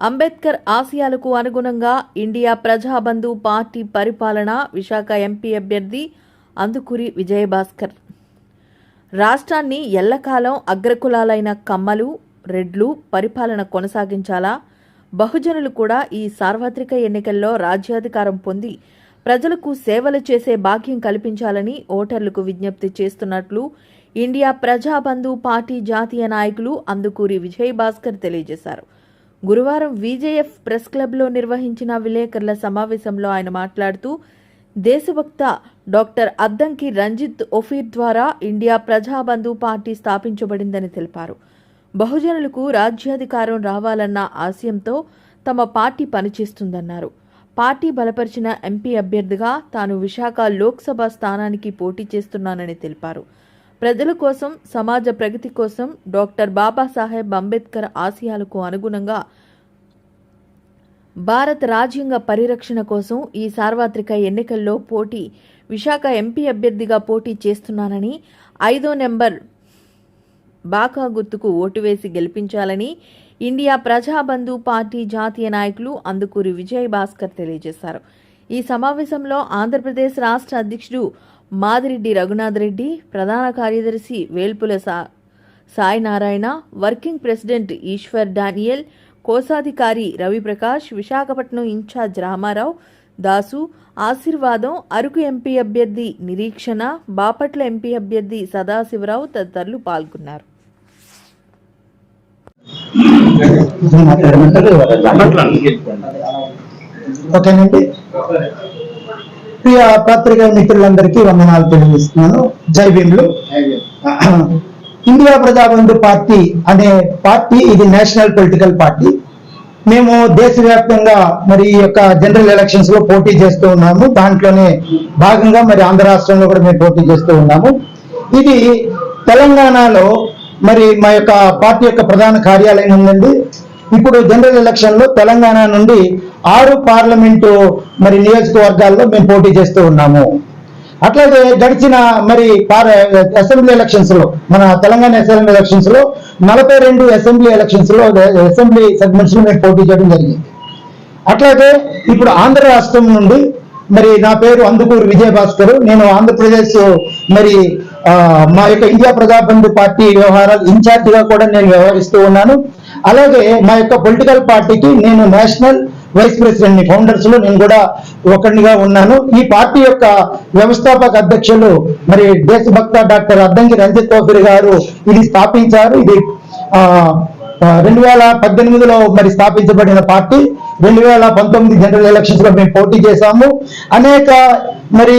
అంబేద్కర్ ఆశయాలకు అనుగుణంగా India Prajabandhu party పరిపాలన విశాఖ ఎంపీ అభ్యర్థి అందుకూరి విజయభాస్కర్. రాష్ట్రాన్ని ఎల్లకాలం అగ్రకులాలైన కమ్మలు, రెడ్లు పరిపాలన కొనసాగించాలా? బహుజనులు కూడా ఈ సార్వత్రిక ఎన్నికల్లో రాజ్యాధికారం పొంది ప్రజలకు సేవలు చేసే భాగ్యం కల్పించాలని ఓటర్లకు విజ్ఞప్తి చేస్తున్నట్లు ఇండియా ప్రజాబంధు పార్టీ జాతీయ నాయకులు అందుకూరి విజయభాస్కర్ తెలియజేశారు. గురువారం విజేఎఫ్ ప్రెస్ క్లబ్లో నిర్వహించిన విలేకరుల సమావేశంలో ఆయన మాట్లాడుతూ, దేశభక్త డాక్టర్ అద్దంకి రంజిత్ ఒఫీర్ ద్వారా ఇండియా ప్రజాబంధు పార్టీ స్థాపించబడిందని తెలిపారు. బహుజనులకు రాజ్యాధికారం రావాలన్న ఆశయంతో తమ పార్టీ పనిచేస్తుందన్నారు. పార్టీ బలపరిచిన ఎంపీ అభ్యర్థిగా తాను విశాఖ లోక్సభ స్థానానికి పోటీ చేస్తున్నానని తెలిపారు. ప్రజల కోసం, సమాజ ప్రగతి కోసం డాక్టర్ బాబాసాహెబ్ అంబేద్కర్ ఆశయాలకు అనుగుణంగా భారత రాజ్యాంగ పరిరక్షణ కోసం ఈ సార్వత్రిక ఎన్నికల్లో విశాఖ ఎంపీ అభ్యర్థిగా పోటీ చేస్తున్నానని, 5వ నెంబర్ బాకా గుర్తుకు ఓటు వేసి గెలిపించాలని ఇండియా ప్రజాబంధు పార్టీ జాతీయ నాయకులు అందుకూరి విజయభాస్కర్ తెలియజేశారు. ఈ సమావేశంలో ఆంధ్రప్రదేశ్ రాష్ట్ర అధ్యక్షుడు మాదిరెడ్డి రఘునాథ్ రెడ్డి, ప్రధాన కార్యదర్శి Velpula Sainarayana, working president Eshwar Daniel, కోశాధికారి రవిప్రకాష్, విశాఖపట్నం ఇన్ఛార్జ్ రామారావు, దాసు, ఆశీర్వాదం, అరకు ఎంపీ అభ్యర్థి నిరీక్షణ, బాపట్ల ఎంపీ అభ్యర్థి సదాశివరావు తదితరులు పాల్గొన్నారు. ఓకేనండి. ప్రియ పత్రికా మిత్రులందరికీ వందనాలు తెలియజేస్తున్నాను. జై భీమ్లు. ఇండియా ప్రజాబంధు పార్టీ అనే పార్టీ ఇది నేషనల్ పొలిటికల్ పార్టీ. మేము దేశవ్యాప్తంగా మరి ఈ యొక్క జనరల్ ఎలక్షన్స్ లో పోటీ చేస్తూ ఉన్నాము. దాంట్లోనే భాగంగా మరి ఆంధ్ర రాష్ట్రంలో కూడా మేము పోటీ చేస్తూ ఉన్నాము. ఇది తెలంగాణలో మరి మా యొక్క పార్టీ యొక్క ప్రధాన కార్యాలయం ఉందండి. ఇప్పుడు జనరల్ ఎలక్షన్ లో తెలంగాణ నుండి 6 పార్లమెంటు మరి నియోజకవర్గాల్లో మేము పోటీ చేస్తూ ఉన్నాము. అట్లాగే గడిచిన మరి అసెంబ్లీ ఎలక్షన్స్ లో, మన తెలంగాణ అసెంబ్లీ ఎలక్షన్స్ లో 42 అసెంబ్లీ ఎలక్షన్స్ లో అసెంబ్లీ సెగ్మెంట్స్ లో మేము పోటీ చేయడం జరిగింది. అట్లాగే ఇప్పుడు ఆంధ్ర రాష్ట్రం నుండి మరి నా పేరు అందుకూరి విజయభాస్కర్. నేను ఆంధ్రప్రదేశ్ మరి మా యొక్క ఇండియా ప్రజాబంధు పార్టీ వ్యవహారాలు ఇన్ఛార్జ్ గా కూడా నేను వ్యవహరిస్తూ ఉన్నాను. అలాగే మా యొక్క పొలిటికల్ పార్టీకి నేను నేషనల్ వైస్ ప్రెసిడెంట్, ఫౌండర్స్ లో నేను కూడా ఒకరినిగా ఉన్నాను. ఈ పార్టీ యొక్క వ్యవస్థాపక అధ్యక్షులు మరి దేశభక్త డాక్టర్ అద్దంకి రంజిత్ ఒఫీర్ గారు ఇది స్థాపించారు. ఇది 2018లో మరి స్థాపించబడిన పార్టీ. 2019 జనరల్ ఎలక్షన్స్ లో మేము పోటీ చేశాము. అనేక మరి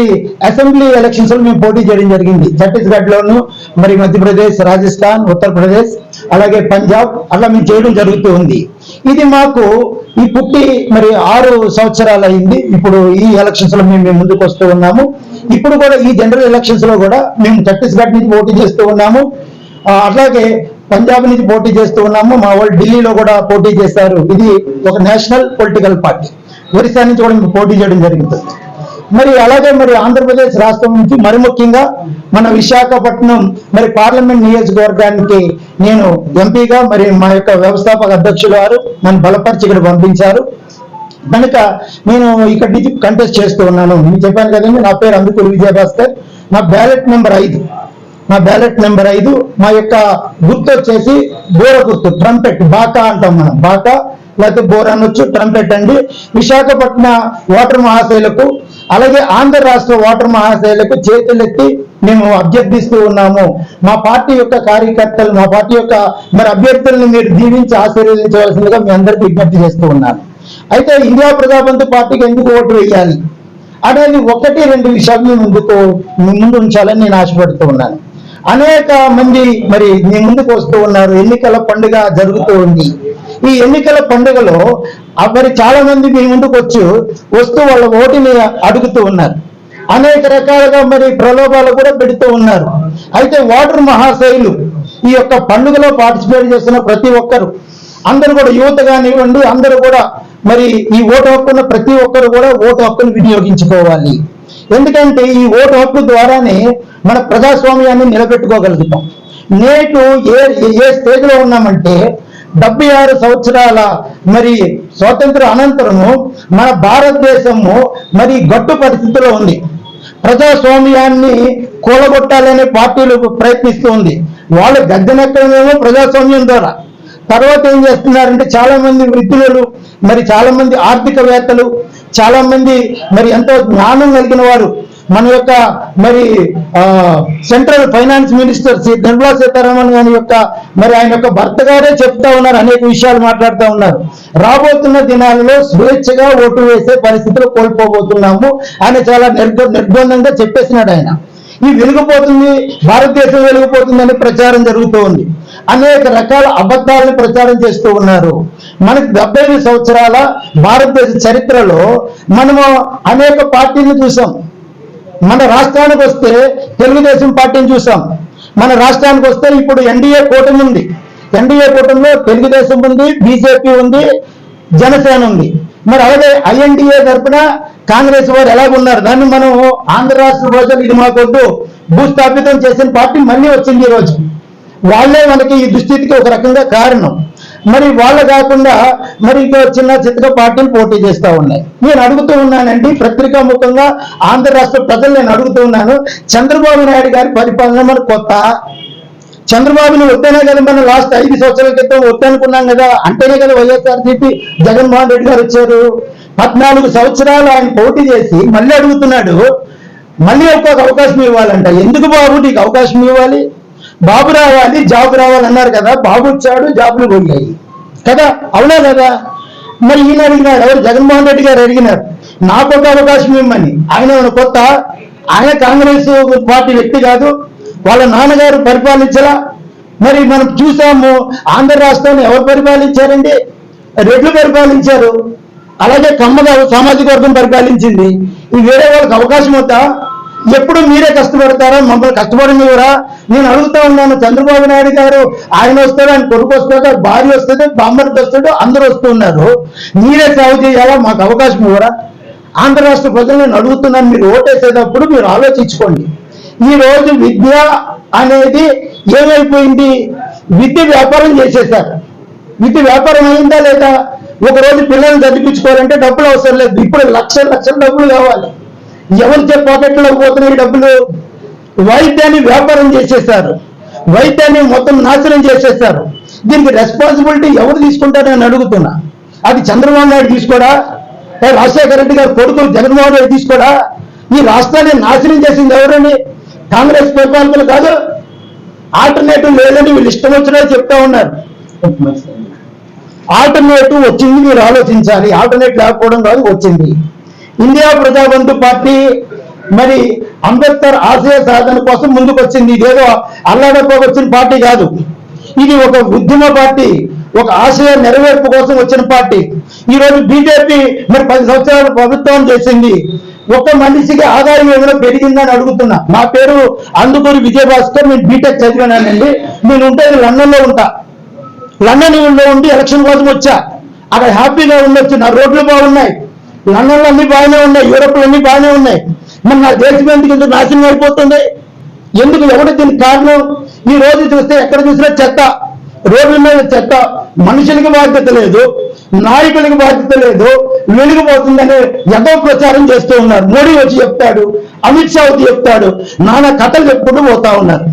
అసెంబ్లీ ఎలక్షన్స్ లో మేము పోటీ చేయడం జరిగింది. ఛత్తీస్గఢ్ లోను, మరి మధ్యప్రదేశ్, రాజస్థాన్, ఉత్తరప్రదేశ్, అలాగే పంజాబ్, అట్లా మేము చేయడం జరుగుతూ ఉంది. ఇది మాకు ఈ పుట్టి మరి 6 సంవత్సరాలు అయింది. ఇప్పుడు ఈ ఎలక్షన్స్ లో మేము ముందుకు వస్తూ ఉన్నాము. ఇప్పుడు కూడా ఈ జనరల్ ఎలక్షన్స్ లో కూడా మేము ఛత్తీస్గఢ్ నుంచి పోటీ చేస్తూ ఉన్నాము. అట్లాగే పంజాబ్ నుంచి పోటీ చేస్తూ ఉన్నాము. మా వాళ్ళు ఢిల్లీలో కూడా పోటీ చేశారు. ఇది ఒక నేషనల్ పొలిటికల్ పార్టీ. ఒరిస్సా నుంచి కూడా మేము పోటీ చేయడం జరుగుతుంది. మరి అలాగే మరి ఆంధ్రప్రదేశ్ రాష్ట్రం నుంచి మరి ముఖ్యంగా మన విశాఖపట్నం మరి పార్లమెంట్ నియోజకవర్గానికి నేను ఎంపీగా మరి మా యొక్క వ్యవస్థాపక అధ్యక్షులు వారు నన్ను బలపరిచి ఇక్కడ పంపించారు. కనుక నేను ఇక్కడి నుంచి కంటెస్ట్ చేస్తూ ఉన్నాను. నేను చెప్పాను కదండి, నా పేరు అందుకూరి విజయభాస్కర్. నా బ్యాలెట్ నెంబర్ 5. మా యొక్క గుర్తు వచ్చేసి బోర గుర్తు, ట్రంపెట్, బాకా అంటాం మనం. బాకా లేకపోతే బోర్ అనొచ్చు, ట్రంపెట్ అండి. విశాఖపట్న ఓటర్ మహాశైలకు, అలాగే ఆంధ్ర రాష్ట్ర ఓటర్ మహాశైలకు చేతులెత్తి మేము అభ్యర్థిస్తూ ఉన్నాము. మా పార్టీ యొక్క కార్యకర్తలు, మా పార్టీ యొక్క మరి అభ్యర్థులను మీరు దీవించి ఆశీర్వదించవలసిందిగా మీ అందరికీ విజ్ఞప్తి చేస్తూ ఉన్నాను. అయితే ఇండియా ప్రజాబంధు పార్టీకి ఎందుకు ఓటు వేయాలి అనేది 1-2 విషయాలు ముందు ఉంచాలని నేను ఆశపడుతూ ఉన్నాను. అనేక మంది మరి మీ ముందుకు వస్తూ ఉన్నారు. ఎన్నికల పండుగ జరుగుతూ ఉంది. ఈ ఎన్నికల పండుగలో మరి చాలా మంది మీ ముందుకు వస్తూ వాళ్ళ ఓటుని అడుగుతూ ఉన్నారు. అనేక రకాలుగా మరి ప్రలోభాలు కూడా పెడుతూ ఉన్నారు. అయితే ఓటర్ మహాశైలు ఈ యొక్క పండుగలో పార్టిసిపేట్ చేస్తున్న ప్రతి ఒక్కరు, అందరూ కూడా యువత కానివ్వండి, అందరూ కూడా మరి ఈ ఓటు హక్కున్న ప్రతి ఒక్కరు కూడా ఓటు హక్కును వినియోగించుకోవాలి. ఎందుకంటే ఈ ఓటు హక్కు ద్వారానే మన ప్రజాస్వామ్యాన్ని నిలబెట్టుకోగలుగుతాం. నేటు ఏ స్టేజ్ లో ఉన్నామంటే 76 సంవత్సరాల మరి స్వాతంత్ర అనంతరము మన భారతదేశము మరి గట్టు పరిస్థితిలో ఉంది. ప్రజాస్వామ్యాన్ని కూలగొట్టాలనే పార్టీలు ప్రయత్నిస్తూ ఉంది. వాళ్ళు గద్దెనెక్కడమేమో ప్రజాస్వామ్యం ద్వారా. తర్వాత ఏం చేస్తున్నారంటే చాలా మంది వృద్ధులు, మరి చాలా మంది ఆర్థికవేత్తలు, చాలా మంది మరి ఎంతో జ్ఞానం కలిగిన వారు, మన యొక్క మరి central finance minister Nirmala Sitharaman గారి యొక్క మరి ఆయన యొక్క భర్త గారే చెప్తా ఉన్నారు, అనేక విషయాలు మాట్లాడుతూ ఉన్నారు. రాబోతున్న దినాలలో స్వేచ్ఛగా ఓటు వేసే పరిస్థితులు కోల్పోబోతున్నాము ఆయన చాలా నిర్బంధంగా చెప్పేసినాడు. ఆయన ఈ వెలిగిపోతుంది, భారతదేశం వెలిగిపోతుందని ప్రచారం జరుగుతూ ఉంది. అనేక రకాల అబద్ధాలను ప్రచారం చేస్తూ ఉన్నారు. మనకి 75 సంవత్సరాల భారతదేశ చరిత్రలో మనము అనేక పార్టీలను చూసాం. మన రాష్ట్రానికి వస్తే తెలుగుదేశం పార్టీని చూసాం. మన రాష్ట్రానికి వస్తే ఇప్పుడు ఎన్డీఏ కూటమి ఉంది. ఎన్డీఏ కూటమిలో తెలుగుదేశం ఉంది, బీజేపీ ఉంది, జనసేన ఉంది. మరి అలాగే ఐఎన్డీఏ తరఫున కాంగ్రెస్ వారు ఎలాగున్నారు, దాన్ని మనం ఆంధ్ర రాష్ట్ర ప్రజలు ఇది మాకొద్దు భూస్థాపితం చేసిన పార్టీ మళ్ళీ వచ్చింది. ఈ రోజు వాళ్ళే మనకి ఈ దుస్థితికి ఒక రకంగా కారణం. మరి వాళ్ళు కాకుండా మరి ఇంకా చిన్న చిత్తక పార్టీలు పోటీ చేస్తూ ఉన్నాయి. నేను అడుగుతూ ఉన్నానండి, పత్రికాముఖంగా ఆంధ్ర రాష్ట్ర ప్రజలు నేను అడుగుతూ ఉన్నాను, చంద్రబాబు నాయుడు గారి పరిపాలన మన కొత్త? చంద్రబాబుని వద్దనే కదా మనం లాస్ట్ 5 సంవత్సరాల క్రితం వద్దనుకున్నాం కదా, అంటేనే కదా వైఎస్ఆర్సీపీ జగన్మోహన్ రెడ్డి గారు వచ్చారు. 14 సంవత్సరాలు ఆయన పోటీ చేసి మళ్ళీ అడుగుతున్నాడు, మళ్ళీ ఒక అవకాశం ఇవ్వాలంట. ఎందుకు బాబు నీకు అవకాశం ఇవ్వాలి? బాబు రావాలి, జాబ్ రావాలన్నారు కదా, బాబు వచ్చాడు, జాబులు పోయాయి కదా, అవునా కదా? మరి ఈయన అడిగినాడు, ఎవరు? జగన్మోహన్ రెడ్డి గారు అడిగినారు నాకు ఒక అవకాశం ఇవ్వమని. ఆయన కొత్త? ఆయన కాంగ్రెస్ పార్టీ వ్యక్తి కాదు, వాళ్ళ నాన్నగారు పరిపాలించలా. మరి మనం చూసాము ఆంధ్ర రాష్ట్రాన్ని ఎవరు పరిపాలించారండి? రెడ్లు పరిపాలించారు. అలాగే కమ్మగా సామాజిక వర్గం పరిపాలించింది. ఈ వేరే వాళ్ళకి అవకాశం అవుతా? ఎప్పుడు మీరే కష్టపడతారా? మమ్మల్ని కష్టపడనివ్వరా? నేను అడుగుతా ఉన్నాను, చంద్రబాబు నాయుడు గారు ఆయన వస్తాడు, ఆయన కొడుకు వస్తాడు, భార్య వస్తుంది, బామ్మర్ది వస్తాడు, అందరూ వస్తున్నారు. మీరే సేవ చేయాలా? మాకు అవకాశం ఇవ్వరా? ఆంధ్ర రాష్ట్ర ప్రజలు నేను అడుగుతున్నాను, మీరు ఓటేసేటప్పుడు మీరు ఆలోచించుకోండి. ఈ రోజు విద్య అనేది ఏమైపోయింది? విద్య వ్యాపారం చేసేసారు. విద్య వ్యాపారం అయిందా లేదా? ఒకరోజు పిల్లల్ని చదివించుకోవాలంటే డబ్బులు అవసరం లేదు, ఇప్పుడు లక్షల డబ్బులు కావాలి. ఎవరి పాకెట్లో పోతున్నాయి డబ్బులు? వైద్యాన్ని వ్యాపారం చేసేసారు, వైద్యాన్ని మొత్తం నాశనం చేసేసారు. దీనికి రెస్పాన్సిబిలిటీ ఎవరు తీసుకుంటారని అడుగుతున్నా. అది చంద్రబాబు నాయుడు తీసుకోడా? రాజశేఖర రెడ్డి గారు కొడుకు జగన్మోహన్ రెడ్డి తీసుకోడా? ఈ రాష్ట్రాన్ని నాశనం చేసింది ఎవరని? కాంగ్రెస్ పరిపాలకులు కాదు. ఆల్టర్నేటివ్ లేదని వీళ్ళు ఇష్టం వచ్చినట్టు చెప్తా ఉన్నారు. ఆల్టర్నేటివ్ వచ్చింది, మీరు ఆలోచించాలి. ఆల్టర్నేటివ్ లేకపోవడం కాదు, వచ్చింది. ఇండియా ప్రజాబంధు పార్టీ మరి అంబేద్కర్ ఆశయ సాధన కోసం ముందుకు వచ్చింది. ఇదేదో అల్లాడపోక వచ్చిన పార్టీ కాదు, ఇది ఒక ఉద్యమ పార్టీ, ఒక ఆశయ నెరవేర్పు కోసం వచ్చిన పార్టీ. ఈ రోజు బీజేపీ మరి 10 సంవత్సరాలు ప్రభుత్వం చేసింది. ఒక్క మనిషికి ఆదాయం ఏమైనా పెరిగిందని అడుగుతున్నా. నా పేరు అందుకూరి విజయభాస్కర్, నేను బీటెక్ చదివానండి. నేను ఉండేది లండన్లో ఉంటా. లండన్లో ఉండి ఎలక్షన్ కోసం వచ్చా. అక్కడ హ్యాపీగా ఉండొచ్చు, నా రోడ్లు బాగున్నాయి, లండన్లో అన్ని బాగానే ఉన్నాయి, యూరోప్లో అన్ని బాగానే ఉన్నాయి. మరి నా దేశం ఎందుకు నాశనం అయిపోతుంది? ఎందుకు? ఎవరు దీనికి కారణం? ఈ రోజు చూస్తే ఎక్కడ చూసినా చెత్త, రోడ్ల మీద చెత్త. మనుషులకి బాధ్యత లేదు, నాయకులకి బాధ్యత లేదు. వెలిగిపోతుందని ఎంతో ప్రచారం చేస్తూ ఉన్నారు. మోడీ వచ్చి చెప్తాడు, అమిత్ షా వచ్చి చెప్తాడు, నానా కథలు చెప్పుకుంటూ పోతా ఉన్నారు.